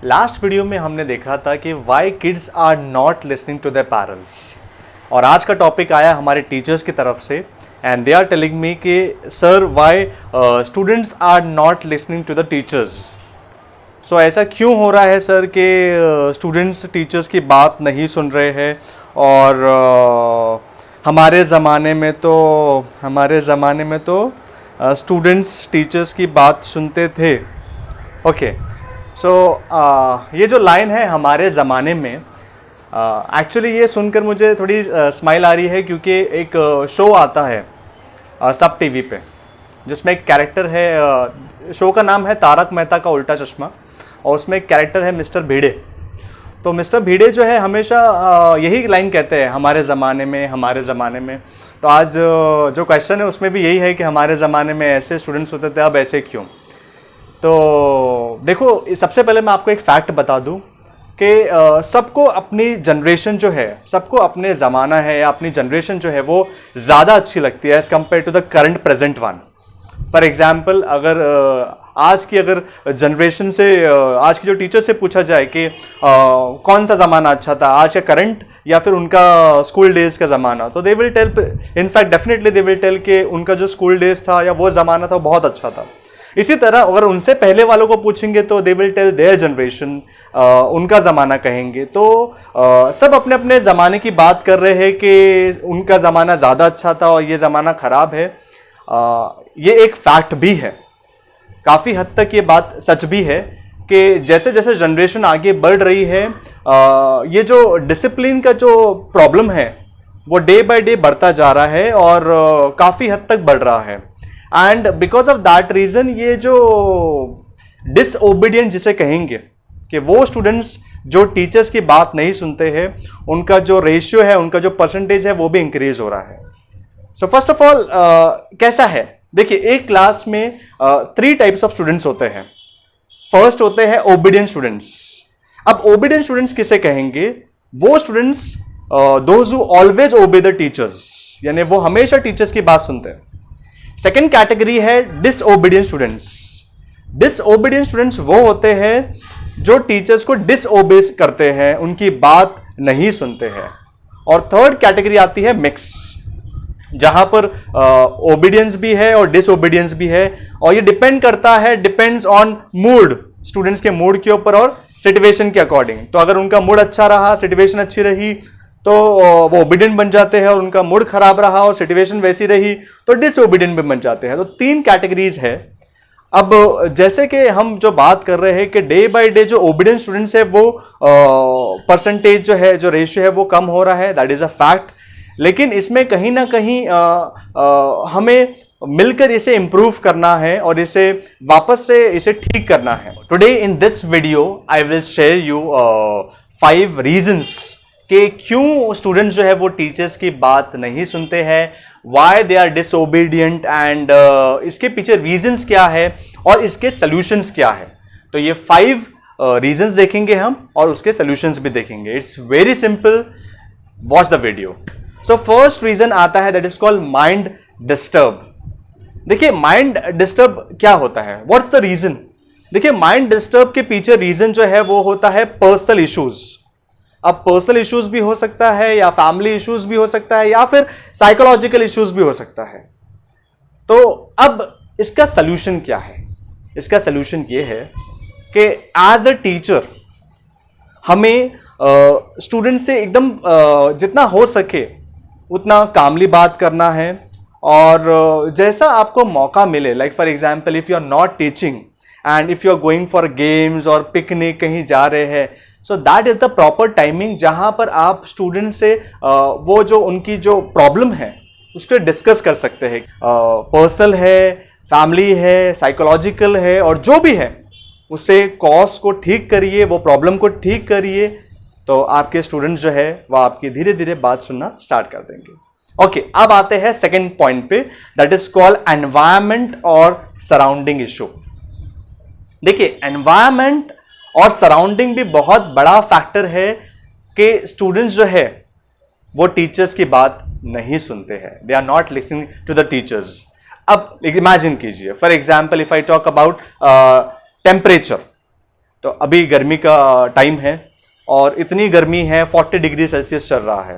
Last video में हमने देखा था कि why kids are not listening to their parents, और आज का टॉपिक आया हमारे टीचर्स की तरफ से and they are telling me कि sir why students are not listening to the teachers. So ऐसा क्यों हो रहा है सर कि स्टूडेंट्स टीचर्स की बात नहीं सुन रहे हैं। और हमारे ज़माने में तो स्टूडेंट्स टीचर्स की बात सुनते थे। ओके, सो ये जो लाइन है हमारे ज़माने में, एक्चुअली ये सुनकर मुझे थोड़ी स्माइल आ रही है, क्योंकि एक शो आता है सब टीवी पे जिसमें एक कैरेक्टर है, शो का नाम है तारक मेहता का उल्टा चश्मा, और उसमें एक कैरेक्टर है मिस्टर भिड़े। तो मिस्टर भिड़े जो है हमेशा यही लाइन कहते हैं, हमारे ज़माने में। तो आज जो क्वेश्चन है उसमें भी यही है कि हमारे ज़माने में ऐसे स्टूडेंट्स होते थे, अब ऐसे क्यों। तो देखो, सबसे पहले मैं आपको एक फैक्ट बता दूं कि सबको अपनी जनरेशन जो है, सबको अपने ज़माना है या अपनी जनरेशन जो है वो ज़्यादा अच्छी लगती है as compare to the current present one. For example, अगर आज की जनरेशन से, आज की जो टीचर से पूछा जाए कि कौन सा ज़माना अच्छा था, आज का करंट या फिर उनका स्कूल डेज का ज़माना, तो they will tell, in fact definitely they will tell कि उनका जो स्कूल डेज था या वो ज़माना था वो बहुत अच्छा था। इसी तरह अगर उनसे पहले वालों को पूछेंगे तो they will tell their generation, उनका ज़माना कहेंगे। तो सब अपने अपने ज़माने की बात कर रहे हैं कि उनका ज़माना ज़्यादा अच्छा था और ये ज़माना ख़राब है। ये एक फैक्ट भी है, काफ़ी हद तक ये बात सच भी है कि जैसे जैसे जनरेशन आगे बढ़ रही है, ये जो डिसिप्लिन का जो प्रॉब्लम है वो डे बाय डे बढ़ता जा रहा है और काफ़ी हद तक बढ़ रहा है। And because of that reason ये जो डिसओबीडियंट जिसे कहेंगे, कि वो स्टूडेंट्स जो टीचर्स की बात नहीं सुनते हैं, उनका जो रेशियो है, उनका जो परसेंटेज है वो भी इंक्रीज हो रहा है। सो फर्स्ट ऑफ ऑल कैसा है, देखिए, एक क्लास में 3 टाइप्स ऑफ स्टूडेंट्स होते हैं। फर्स्ट होते हैं ओबीडियंट स्टूडेंट्स। अब ओबीडियंट स्टूडेंट्स किसे कहेंगे? वो students those who always obey the teachers, यानी वो हमेशा टीचर्स की बात सुनते हैं। सेकेंड कैटेगरी है डिसओबीडियंट स्टूडेंट्स। डिसओबीडियंट स्टूडेंट्स वो होते हैं जो टीचर्स को डिसओबे करते हैं, उनकी बात नहीं सुनते हैं। और थर्ड कैटेगरी आती है मिक्स, जहां पर ओबीडियंस भी है और डिसओबीडियंस भी है, और ये डिपेंड करता है, डिपेंड्स ऑन मूड, स्टूडेंट्स के मूड के ऊपर और सिचुएशन के अकॉर्डिंग। तो अगर उनका मूड अच्छा रहा, सिचुएशन अच्छी रही, तो वो ओबीडियंट बन जाते हैं, और उनका मूड खराब रहा और सिचुएशन वैसी रही तो डिसओबीडियंट भी बन जाते हैं। तो 3 कैटेगरीज है। अब जैसे कि हम जो बात कर रहे हैं कि डे बाय डे जो ओबीडियंट स्टूडेंट्स है वो परसेंटेज जो है, जो रेशियो है वो कम हो रहा है, दैट इज अ फैक्ट। लेकिन इसमें कहीं ना कहीं हमें मिलकर इसे इंप्रूव करना है और इसे वापस से इसे ठीक करना है। Today in this video I will share you 5 reasons कि क्यों स्टूडेंट्स जो है वो टीचर्स की बात नहीं सुनते हैं, why they are disobedient, and इसके पीछे रीजंस क्या है और इसके सॉल्यूशंस क्या है। तो ये 5 रीजंस देखेंगे हम और उसके सॉल्यूशंस भी देखेंगे। It's very simple, watch the video. So first reason आता है, that is called mind disturb. देखिए, माइंड डिस्टर्ब क्या होता है, व्हाट्स द रीजन? देखिए, माइंड डिस्टर्ब के पीछे रीजन जो है वो होता है पर्सनल इश्यूज। अब पर्सनल इश्यूज भी हो सकता है, या फैमिली इश्यूज भी हो सकता है, या फिर साइकोलॉजिकल इश्यूज भी हो सकता है। तो अब इसका सलूशन क्या है? इसका सलूशन ये है कि एज अ टीचर हमें स्टूडेंट से एकदम जितना हो सके उतना कामली बात करना है, और जैसा आपको मौका मिले, like for example if you are not teaching and if you are going for games और पिकनिक कहीं जा रहे हैं, so that is the proper timing जहां पर आप स्टूडेंट से वो जो उनकी जो प्रॉब्लम है उसको डिस्कस कर सकते हैं। पर्सनल है, फैमिली है, साइकोलॉजिकल है, और जो भी है उससे कॉज को ठीक करिए, वो प्रॉब्लम को ठीक करिए, तो आपके स्टूडेंट्स जो है वो आपकी धीरे धीरे बात सुनना स्टार्ट कर देंगे। ओके, अब आते हैं सेकेंड पॉइंट पे, दैट इज कॉल्ड एनवायरमेंट और सराउंडिंग इशू। देखिए, एनवायरमेंट और सराउंडिंग भी बहुत बड़ा फैक्टर है कि स्टूडेंट्स जो है वो टीचर्स की बात नहीं सुनते हैं, they are not listening to the teachers. अब इमेजिन कीजिए, for example if I talk about temperature, तो अभी गर्मी का टाइम है और इतनी गर्मी है, 40 डिग्री सेल्सियस चल रहा है।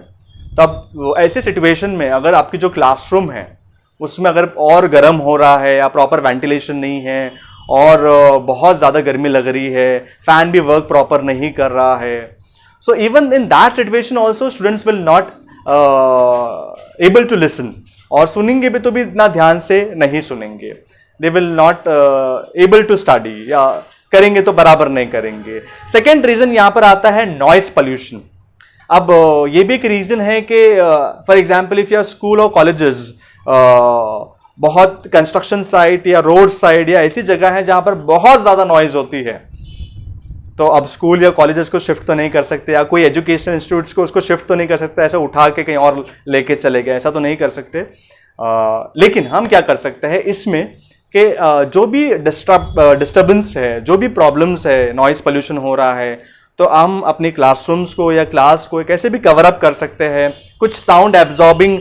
तब ऐसे सिचुएशन में अगर आपकी जो क्लासरूम है उसमें अगर और गर्म हो रहा है या प्रॉपर वेंटिलेशन नहीं है और बहुत ज़्यादा गर्मी लग रही है, फैन भी वर्क प्रॉपर नहीं कर रहा है, so even in that situation also students will not able to listen, और सुनेंगे भी तो भी इतना ध्यान से नहीं सुनेंगे, they will not able to study, या करेंगे तो बराबर नहीं करेंगे। सेकेंड रीजन यहां पर आता है नॉइस पोल्यूशन। अब ये भी एक रीजन है कि for example if your school और कॉलेजेस बहुत कंस्ट्रक्शन साइट या रोड साइड या ऐसी जगह है जहां पर बहुत ज्यादा नॉइज होती है, तो अब स्कूल या कॉलेजेस को शिफ्ट तो नहीं कर सकते, या कोई एजुकेशन इंस्टीट्यूट्स को उसको शिफ्ट तो नहीं कर सकते, ऐसा उठा के कहीं और लेके चले गए, ऐसा तो नहीं कर सकते। लेकिन हम क्या कर सकते हैं इसमें कि जो भी डिस्टर्बेंस है, जो भी प्रॉब्लम्स है, नॉइज पोल्यूशन हो रहा है, तो हम अपनी क्लासरूम्स को या क्लास को कैसे भी कवर अप कर सकते हैं, कुछ साउंड एब्जॉर्बिंग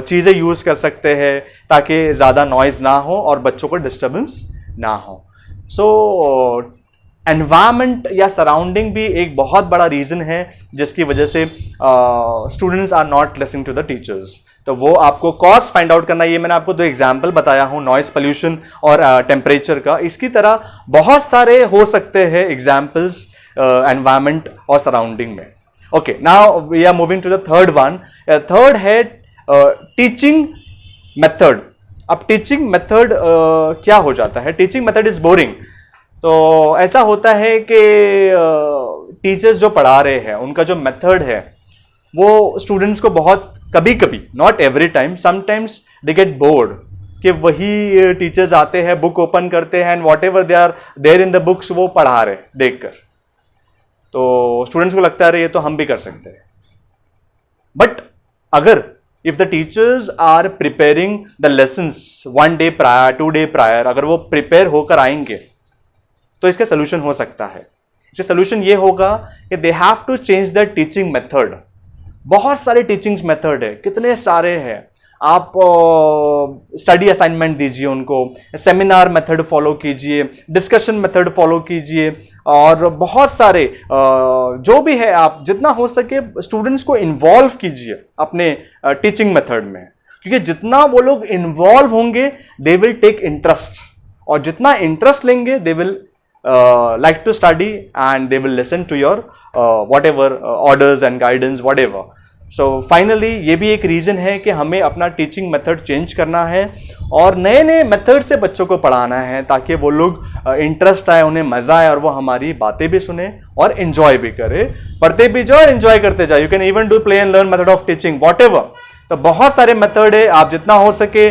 चीज़ें यूज़ कर सकते हैं ताकि ज़्यादा नॉइज ना हो और बच्चों को डिस्टर्बेंस ना हो। सो एनवायरनमेंट या सराउंडिंग भी एक बहुत बड़ा रीज़न है जिसकी वजह से students are not listening to the teachers. तो वो आपको कॉज फाइंड आउट करना, ये मैंने आपको दो एग्जाम्पल बताया हूँ, नॉइज पोल्यूशन और टेम्परेचर का। इसकी तरह बहुत सारे हो सकते हैं एग्जाम्पल्स एनवायरनमेंट और सराउंडिंग में। Okay, now we are moving to the third one. Third है टीचिंग मेथड। अब टीचिंग मेथड क्या हो जाता है? Teaching method is boring. तो ऐसा होता है कि टीचर्स जो पढ़ा रहे हैं उनका जो मेथड है वो स्टूडेंट्स को बहुत कभी कभी, not every time, sometimes they get bored कि वही टीचर्स आते हैं, बुक ओपन करते हैं and whatever they are there in the books वो पढ़ा रहे देखकर, तो स्टूडेंट्स को लगता है ये तो हम भी कर सकते हैं। बट अगर if the teachers are preparing the lessons 1 day prior, 2 day prior, अगर वो प्रिपेयर होकर आएंगे तो इसका सोल्यूशन हो सकता है। इसका सोल्यूशन ये होगा कि they have to change the teaching method. बहुत सारे टीचिंग मेथड है, कितने सारे हैं। आप स्टडी असाइनमेंट दीजिए उनको, सेमिनार मेथड फॉलो कीजिए, डिस्कशन मेथड फॉलो कीजिए, और बहुत सारे जो भी है आप जितना हो सके स्टूडेंट्स को इन्वॉल्व कीजिए अपने टीचिंग मेथड में, क्योंकि जितना वो लोग इन्वॉल्व होंगे दे विल टेक इंटरेस्ट, और जितना इंटरेस्ट लेंगे they will like to study and they will listen to your whatever orders and guidance whatever. So finally ये भी एक रीजन है कि हमें अपना टीचिंग मेथड चेंज करना है और नए नए मेथड से बच्चों को पढ़ाना है ताकि वो लोग इंटरेस्ट आए, उन्हें मजा आए और वो हमारी बातें भी सुने और एंजॉय भी करे, पढ़ते भी जाओ, एंजॉय करते जाओ। You can even do play and learn method of teaching whatever. तो बहुत सारे मेथड है, आप जितना हो सके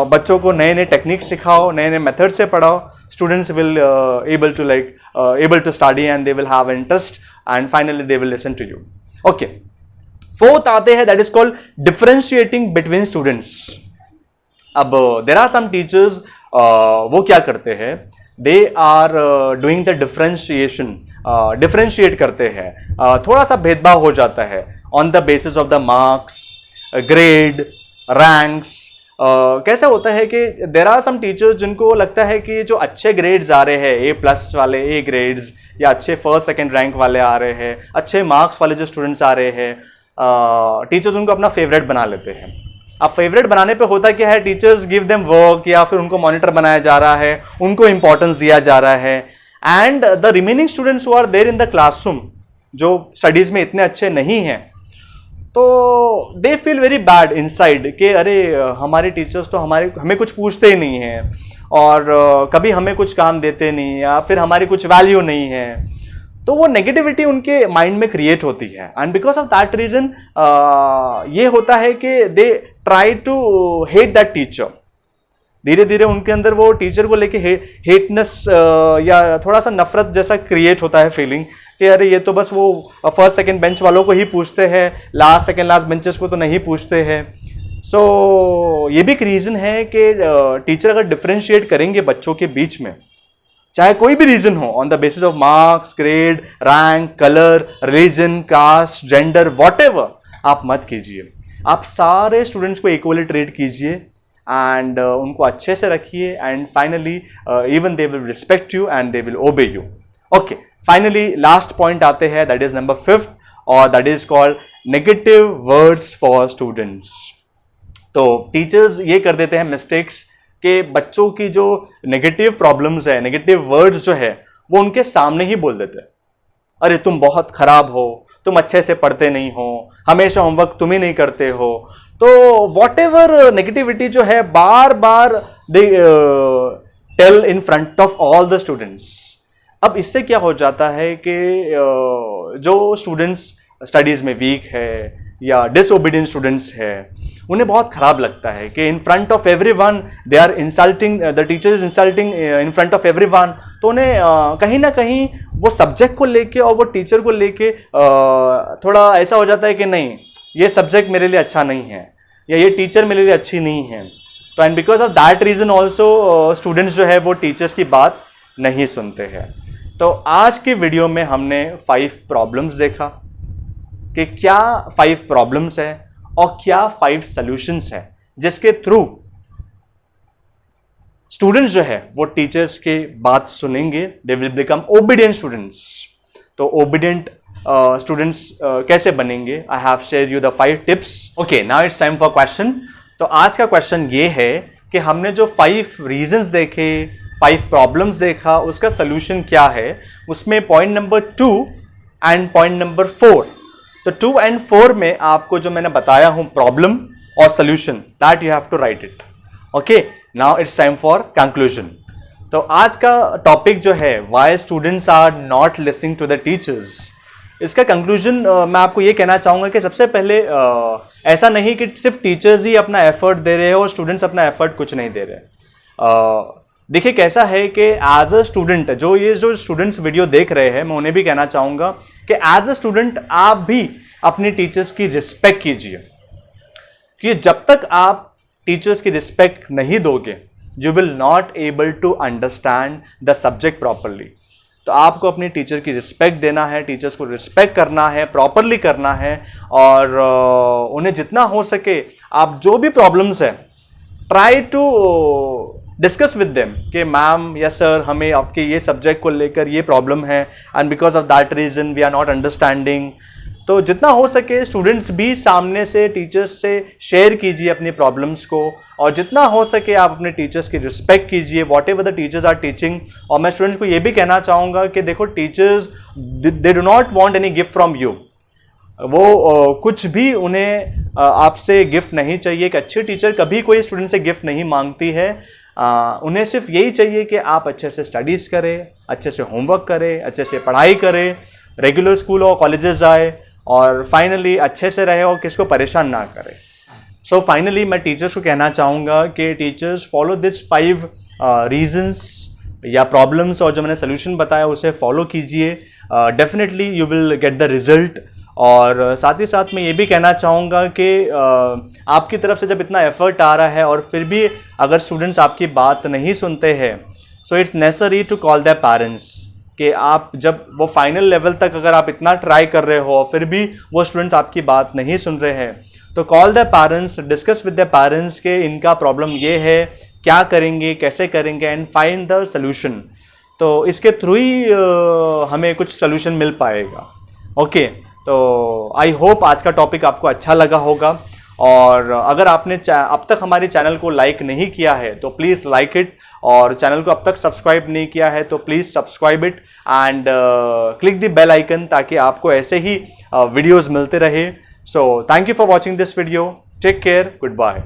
बच्चों को नए नए टेक्निक सिखाओ, नए नए मेथड से पढ़ाओ। Students will able to study and they will have interest and finally they will listen to you. Okay, fourth आते हैं, that is called differentiating between students. अब there are some teachers वो क्या करते हैं, they are doing the differentiation, differentiate करते हैं, थोड़ा सा भेदभाव हो जाता है on the basis of the marks, grade, ranks. कैसे होता है कि देर आर सम टीचर्स जिनको लगता है कि जो अच्छे ग्रेड्स आ रहे हैं, A+ वाले A ग्रेड्स, या अच्छे फर्स्ट सेकंड रैंक वाले आ रहे हैं, अच्छे मार्क्स वाले जो स्टूडेंट्स आ रहे हैं, टीचर्स उनको अपना फेवरेट बना लेते हैं। अब फेवरेट बनाने पे होता क्या है, टीचर्स गिव देम वर्क या फिर उनको मॉनिटर बनाया जा रहा है, उनको इंपॉर्टेंस दिया जा रहा है, and the remaining students who are there in the classroom जो स्टडीज में इतने अच्छे नहीं हैं, तो they feel very bad inside कि अरे हमारे टीचर्स तो हमें कुछ पूछते ही नहीं हैं और कभी हमें कुछ काम देते नहीं, या फिर हमारी कुछ वैल्यू नहीं है। तो वो नेगेटिविटी उनके माइंड में क्रिएट होती है, and because of that reason ये होता है कि they try to hate that teacher. धीरे धीरे उनके अंदर वो टीचर को लेके हेटनेस या थोड़ा सा नफरत जैसा क्रिएट होता है फीलिंग कि अरे ये तो बस वो फर्स्ट सेकंड बेंच वालों को ही पूछते हैं, लास्ट सेकंड लास्ट बेंचेस को तो नहीं पूछते हैं। सो ये भी एक रीजन है कि टीचर अगर डिफरेंशिएट करेंगे बच्चों के बीच में, चाहे कोई भी रीजन हो, on the basis of marks, grade, rank, colour, religion, caste, gender, whatever, आप मत कीजिए। आप सारे स्टूडेंट्स को इक्वली ट्रीट कीजिए एंड उनको अच्छे से रखिए, and finally even they will respect you and they will obey you. Okay, finally last point आते हैं, दैट इज नंबर 5th, और that is called negative words for students. तो टीचर्स ये कर देते हैं मिस्टेक्स कि बच्चों की जो नेगेटिव प्रॉब्लम्स है, नेगेटिव वर्ड्स जो है, वो उनके सामने ही बोल देते हैं। अरे तुम बहुत खराब हो, तुम अच्छे से पढ़ते नहीं हो, हमेशा होमवर्क तुम ही नहीं करते हो। तो वॉट एवर नेगेटिविटी जो है बार बार they tell in front of all the students. अब इससे क्या हो जाता है कि जो स्टूडेंट्स स्टडीज में वीक है या डिसओबीडियंट स्टूडेंट्स है, उन्हें बहुत खराब लगता है कि in front of everyone they are insulting, the teacher is insulting in front of everyone. तो उन्हें कहीं ना कहीं वो सब्जेक्ट को लेके और वो टीचर को लेके थोड़ा ऐसा हो जाता है कि नहीं, ये सब्जेक्ट मेरे लिए अच्छा नहीं है, या ये टीचर मेरे लिए अच्छी नहीं है। तो and because of that reason also students जो है वो टीचर्स की बात नहीं सुनते हैं। तो आज के वीडियो में हमने 5 प्रॉब्लम्स देखा कि क्या 5 प्रॉब्लम्स है और क्या 5 सॉल्यूशंस है जिसके थ्रू स्टूडेंट्स जो है वो टीचर्स के बात सुनेंगे, they will become obedient students. तो ओबीडियंट स्टूडेंट्स कैसे बनेंगे? I have share you the 5 tips. Okay, now it's time for question. तो आज का क्वेश्चन ये है कि हमने जो 5 रीजंस देखे, 5 प्रॉब्लम्स देखा, उसका सोल्यूशन क्या है? उसमें point number 2 and point number 4, तो 2 and 4 में आपको जो मैंने बताया हूं प्रॉब्लम और solution, that you have to write it. Okay, now it's time for conclusion. तो आज का टॉपिक जो है, why students are not listening to the teachers, इसका कंक्लूजन मैं आपको ये कहना चाहूंगा कि सबसे पहले ऐसा नहीं कि सिर्फ टीचर्स ही अपना एफर्ट दे रहे हैं और स्टूडेंट्स अपना एफर्ट कुछ नहीं दे रहे। देखिए कैसा है कि एज अ स्टूडेंट, जो स्टूडेंट्स वीडियो देख रहे हैं, मैं उन्हें भी कहना चाहूंगा कि एज अ स्टूडेंट आप भी अपने टीचर्स की रिस्पेक्ट कीजिए, कि जब तक आप टीचर्स की रिस्पेक्ट नहीं दोगे, you will not able to understand the subject properly. तो आपको अपनी टीचर की रिस्पेक्ट देना है, टीचर्स को रिस्पेक्ट करना है, प्रॉपरली करना है, और उन्हें जितना हो सके आप जो भी प्रॉब्लम्स है, try to discuss with them कि मैम या सर, हमें आपके ये सब्जेक्ट को लेकर ये प्रॉब्लम है and because of that reason we are not understanding. तो जितना हो सके स्टूडेंट्स भी सामने से टीचर्स से शेयर कीजिए अपनी प्रॉब्लम्स को, और जितना हो सके आप अपने टीचर्स की रिस्पेक्ट कीजिए, whatever the teachers are teaching. और मैं स्टूडेंट्स को ये भी कहना चाहूँगा कि देखो, teachers they do not want any gift from you. वो कुछ भी उन्हें आपसे गिफ्ट नहीं चाहिए। एक अच्छी टीचर कभी कोई स्टूडेंट से गिफ्ट नहीं मांगती है। उन्हें सिर्फ यही चाहिए कि आप अच्छे से स्टडीज़ करें, अच्छे से होमवर्क करें, अच्छे से पढ़ाई करें, रेगुलर स्कूल और कॉलेजेस जाए, और फाइनली अच्छे से रहे और किसको परेशान ना करें। सो फाइनली मैं टीचर्स को कहना चाहूँगा कि टीचर्स फॉलो दिस 5 रीजंस या प्रॉब्लम्स, और जो मैंने सोल्यूशन बताया उसे फॉलो कीजिए, definitely you will get the result. और साथ ही साथ मैं ये भी कहना चाहूँगा कि आपकी तरफ से जब इतना एफर्ट आ रहा है और फिर भी अगर स्टूडेंट्स आपकी बात नहीं सुनते हैं, so it's necessary to call their parents, कि आप जब वो फाइनल लेवल तक अगर आप इतना ट्राई कर रहे हो फिर भी वो स्टूडेंट्स आपकी बात नहीं सुन रहे हैं, तो call their parents, discuss with their parents के इनका प्रॉब्लम ये है, क्या करेंगे, कैसे करेंगे, एंड फाइंड द सोल्यूशन। तो इसके थ्रू ही हमें कुछ सोल्यूशन मिल पाएगा। ओके, तो आई होप आज का टॉपिक आपको अच्छा लगा होगा, और अगर आपने अब तक हमारे चैनल को लाइक नहीं किया है तो प्लीज़ लाइक इट, और चैनल को अब तक सब्सक्राइब नहीं किया है तो please subscribe it and click the bell icon, ताकि आपको ऐसे ही वीडियोस मिलते रहे। So thank you for watching this video, take care, good bye.